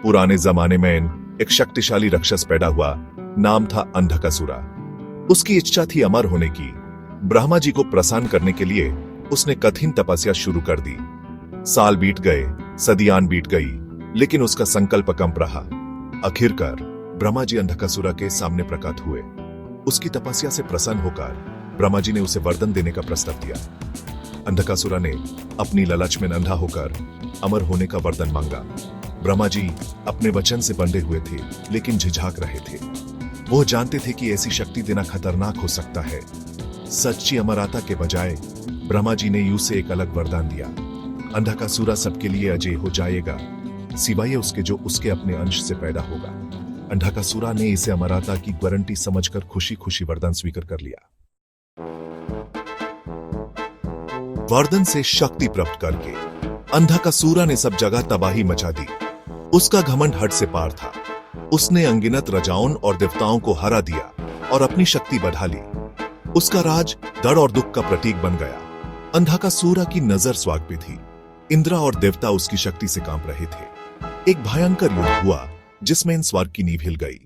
पुराने जमाने में एक शक्तिशाली राक्षस पैदा हुआ, नाम था अंधकासुरा। उसकी इच्छा थी अमर होने की। ब्रह्मा जी को प्रसन्न करने के लिए उसने कठिन तपस्या शुरू कर दी। साल बीत गए, सदियां बीत गई, लेकिन उसका संकल्प कम रहा। आखिरकार ब्रह्मा जी अंधकासुरा के सामने प्रकट हुए। उसकी तपस्या से प्रसन्न होकर ब्रह्मा जी ने उसे वरदान देने का प्रस्ताव दिया। अंधकासुरा ने अपनी लालच में अंधा होकर अमर होने का वरदान मांगा। ब्रह्मा जी अपने वचन से बंधे हुए थे, लेकिन झिझक रहे थे। वो जानते थे कि ऐसी शक्ति देना खतरनाक हो सकता है। सच्ची अमरता के बजाय ब्रह्मा जी ने यूं से एक अलग वरदान दिया। अंधकासुरा सबके लिए अजय हो जाएगा, सिवाय उसके जो उसके अपने अंश से पैदा होगा। अंधकासुरा ने इसे अमरता की गारंटी समझकर खुशी खुशी वरदान स्वीकार कर लिया। वरदान से शक्ति प्राप्त करके अंधकासुरा ने सब जगह तबाही मचा दी। उसका घमंड हद से पार था। उसने अनगिनत राजाओं और देवताओं को हरा दिया और अपनी शक्ति बढ़ा ली। उसका राज डर और दुख का प्रतीक बन गया। अंधकासुरा की नजर स्वर्ग पे थी। इंद्र और देवता उसकी शक्ति से कांप रहे थे। एक भयंकर युद्ध हुआ जिसमें इन स्वर्ग की नींव हिल गई।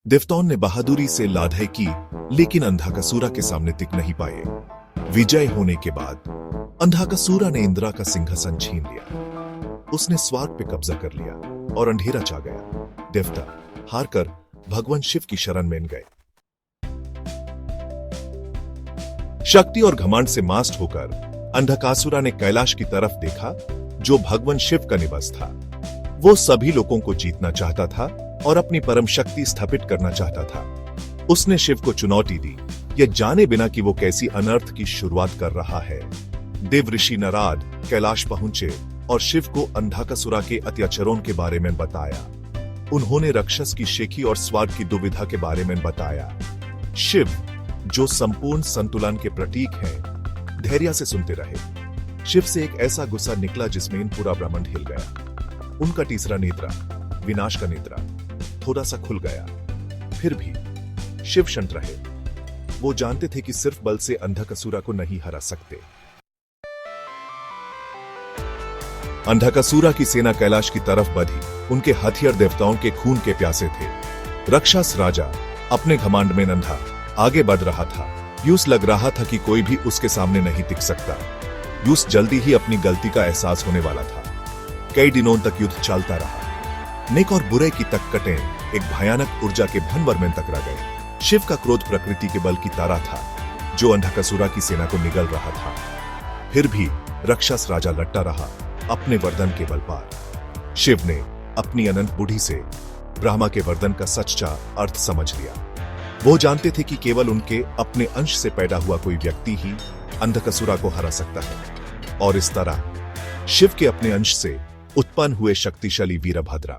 देवताओं ने बहादुरी से लड़ाई की, लेकिन अंधकासुरा के सामने टिक नहीं पाए। विजय होने के बाद अंधकासुरा ने इंद्र का सिंहासन छीन लिया। उसने स्वर्ग पे कब्जा कर लिया और अंधेरा छा गया। देवता हारकर भगवान शिव की शरण में गए। शक्ति और घमंड से मास्ट होकर अंधकासुरा ने कैलाश की तरफ देखा, जो भगवान शिव का निवास था। वो सभी लोगों को जीतना चाहता था और अपनी परम शक्ति स्थापित करना चाहता था। उसने शिव को चुनौती दी, यह जाने बिना कि वो कैसी अनर्थ की शुरुआत कर रहा है। देव ऋषि नारद कैलाश पहुंचे और शिव को अंधकासुरा के अत्याचारों के बारे में बताया। उन्होंने राक्षस की शेखी और स्वर्ग की दुविधा के बारे में बताया। शिव, जो संपूर्ण संतुलन के प्रतीक हैं, धैर्य से सुनते रहे। शिव से एक ऐसा गुस्सा निकला जिसमें पूरा ब्रह्मांड हिल गया। उनका तीसरा नेत्र, विनाश का नेत्र, थोड़ा सा खुल गया। फिर भी शिव शांत रहे। वो जानते थे कि सिर्फ बल से अंधकासुरा को नहीं हरा सकते। अंधकासुरा की सेना कैलाश की तरफ बढ़ी। उनके हथियार देवताओं के खून के प्यासे थे। राक्षस राजा अपने घमंड में अंधा आगे बढ़ रहा था। यूस लग रहा था कि कोई भी उसके सामने नहीं टिक सकता। यूस जल्दी ही अपनी गलती का एहसास होने वाला था। कई दिनों तक युद्ध चलता रहा। नेक और बुरे की तककटें एक भयानक ऊर्जा के भंवर में टकरा गए। शिव का क्रोध प्रकृति के बल की तरह था, जो अंधकासुरा की सेना को निगल रहा था। फिर भी राक्षस राजा लड़ता रहा, अपने वरदान के बल पर। शिव ने अपनी अनंत बुद्धि से ब्रह्मा के वरदान का सच्चा अर्थ समझ लिया। वो जानते थे कि केवल उनके अपने अंश से पैदा हुआ कोई व्यक्ति ही अंधकासुरा को हरा सकता है। और इस तरह शिव के अपने अंश से उत्पन्न हुए शक्तिशाली वीरभद्र